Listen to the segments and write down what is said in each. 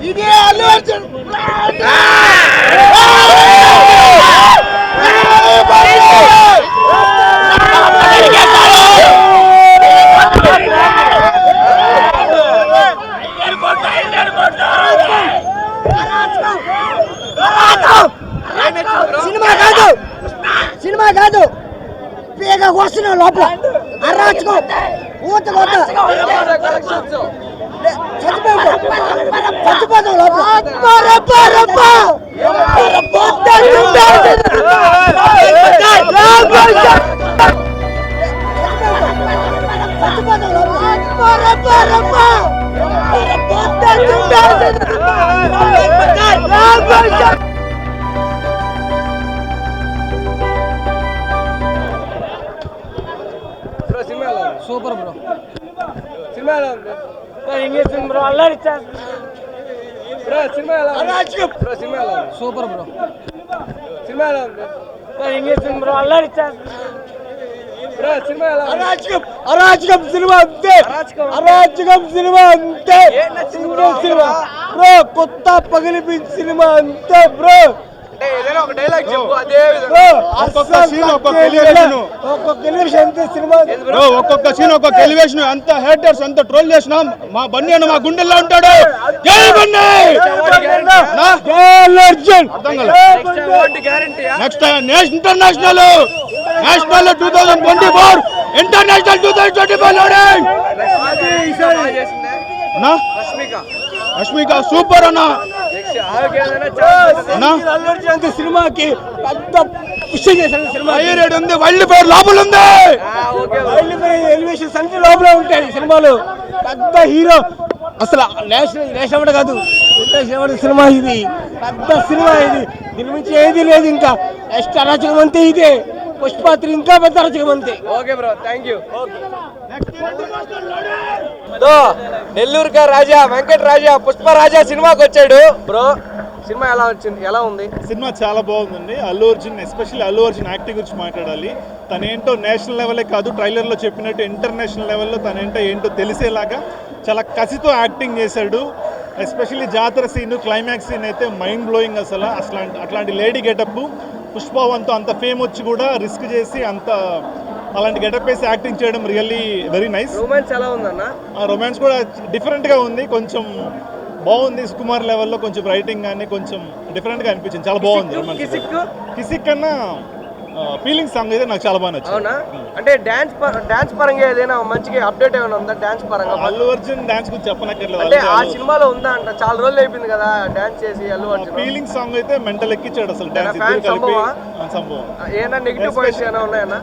ఇదే అల్లు అర్జున్ సినిమా కాదు పేగ వస్తున్నా లోపల అరాచకం ఊత కొత్త చచ్చిపోతాం లోపల సూపర్ బ్రో. సినిమా ఎలా ఉంది బ్రో అల్లరి బ్రో? సినిమా ఎలా ఉంది బ్రో? సినిమా ఎలా ఉంది? Super bro. సినిమా ఎలా ఉంది బ్రో అల్లరి బ్రో? సినిమా ఎలా ఉంది? అరాచకం సినిమా అంతే, అరాచకం సినిమా అంతే సినిమా బ్రో. కొత్త పగిలిపించి సినిమా అంతే బ్రో. అంటే ఏదైనా ఒక డైలాగ్ చెప్పు. అదే ఒక్కొక్క సీన్ ఒక్కొక్క ఎలివేషన్ అంతే సినిమా బ్రో. ఒక్కొక్క సీన్ ఒక్కొక్క ఎలివేషన్. అంత హేటర్స్ అంత ట్రోల్ చేసినాం. మా బన్నీ అన్న మా గుండెల్లో ఉంటాడు. జై Bunny. Next international 2024 international 2024 Rashmika super అన్న. సినిమాకి పెద్ద పుష్ చేశారు. సినిమా హైరేట్ ఉంది, వైల్డ్ ఫైర్ లోపల ఉంది, వైల్డ్ ఫైర్ ఎలివేషన్స్ అన్ని లోపల ఉంటాయి సినిమాలో. పెద్ద హీరో అసలు నేషనల్ కాదు, ఇంటర్నేషనల్ సినిమా ఇది. పెద్ద సినిమా ఇది, దీని నుంచి ఏది లేదు. ఇంకా నెక్స్ట్ అరాచకం అంతే ఇదే. పుష్ప3 ఇంకా పెద్ద అరాచకం అంతే. Okay bro, thank you. Nellore Raja Venkata Raja Pushparaja సినిమాకి వచ్చాడు బ్రో. సినిమా ఎలా వచ్చింది, ఎలా ఉంది? సినిమా చాలా బాగుందండి. అల్లు అర్జున్, ఎస్పెషల్లీ అల్లు అర్జున్ యాక్టింగ్ గురించి మాట్లాడాలి. తనేంటో నేషనల్ లెవెలే కాదు, ట్రైలర్లో చెప్పినట్టు ఇంటర్నేషనల్ లెవెల్లో ఏంటో తెలిసేలాగా చాలా కసితో యాక్టింగ్ చేశాడు. ఎస్పెషల్లీ జాతర సీన్, క్లైమాక్స్ సీన్ అయితే మైండ్ బ్లోయింగ్. అట్లాంటి లేడీ గెటప్ పుష్పవంతో అంత ఫేమ్ వచ్చి కూడా రిస్క్ చేసి అలాంటి గెటప్ వేసి యాక్టింగ్ చేయడం రియల్లీ వెరీ నైస్. రొమాన్స్ ఎలా ఉందన్న? రొమాన్స్ కూడా డిఫరెంట్గా ఉంది, కొంచెం బాగుంది. సుకుమార్ లెవెల్లో కొంచెం రైటింగ్ కానీ కొంచెం డిఫరెంట్గా అనిపించింది, చాలా బాగుంది. కిసిక్ కన్నా ఫీలింగ్ సాంగ్ అయితే నాకు చాలా బాగా నచ్చింది. అవునా? అంటే డాన్స్ పరంగా ఏదైనా మంచిగా అప్డేట్ ఏమైనా ఉందా డాన్స్ పరంగా? అల్లు అర్జున్ డాన్స్ గురించి చెప్పనక్కర్లేదు. అంటే ఆ సినిమాలో ఉందా అంట, చాలా రోజులు అయిపోయింది కదా డాన్స్ చేసి అల్లు అర్జున్. ఫీలింగ్ సాంగ్ అయితే మెంటల్ ఎక్కించాడు అసలు. డాన్స్ సంభవం. ఏనా నెగిటివ్ పాయింట్స్ ఏమైనా ఉన్నాయన్నా?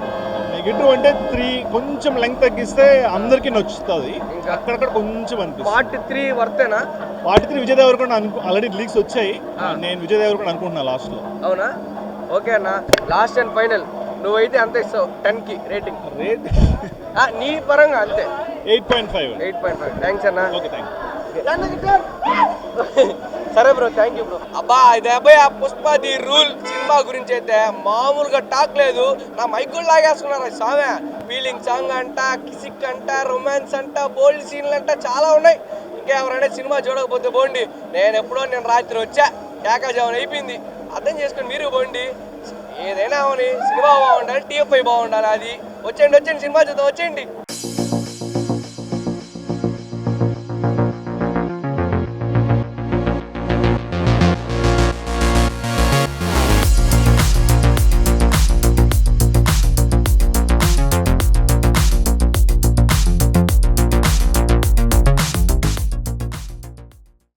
నెగిటివ్ అంటే 3 కొంచెం లెంగ్త్ తగ్గిస్తే అందరికి నచ్చుతుంది. అక్కడక్కడ కొంచెం అనిపిస్తుంది. పార్ట్ 3 వర్తేనా? Part 3 Vijay Deverakonda already leaks వచ్చాయి. నేను విజయ్ దేవరకొండ అనుకుంటున్నా లాస్ట్ లో. అవునా? ఓకే అన్న, లాస్ట్ అండ్ ఫైనల్ నువ్వైతే అంత ఇస్తావు 10 కి రేటింగ్? నీ పరంగా అంతే 8.5. థ్యాంక్స్ అన్న. Okay, thank you. సరే బ్రో, థ్యాంక్ యూ బ్రో. అబ్బా ఇది అబ్బాయి ఆ పుష్ప రూల్ సినిమా గురించి అయితే మామూలుగా టాక్ లేదు. నా మైకులు లాగేసుకున్నారు సామె. ఫీలింగ్ సాంగ్ అంట, కిసిక్ అంట, రొమాన్స్ అంట, బోల్డ్ సీన్లు అంట చాలా ఉన్నాయి. ఇంకా ఎవరైనా సినిమా చూడకపోతే పోండి. నేను రాత్రి వచ్చా, ఏకాజామని అయిపోయింది. అర్థం చేసుకొని మీరు పోండి. ఏదైనా అవని సినిమా బాగుండాలి, TFI బాగుండాలి. అది వచ్చేయండి సినిమా చూద్దాం, వచ్చేయండి.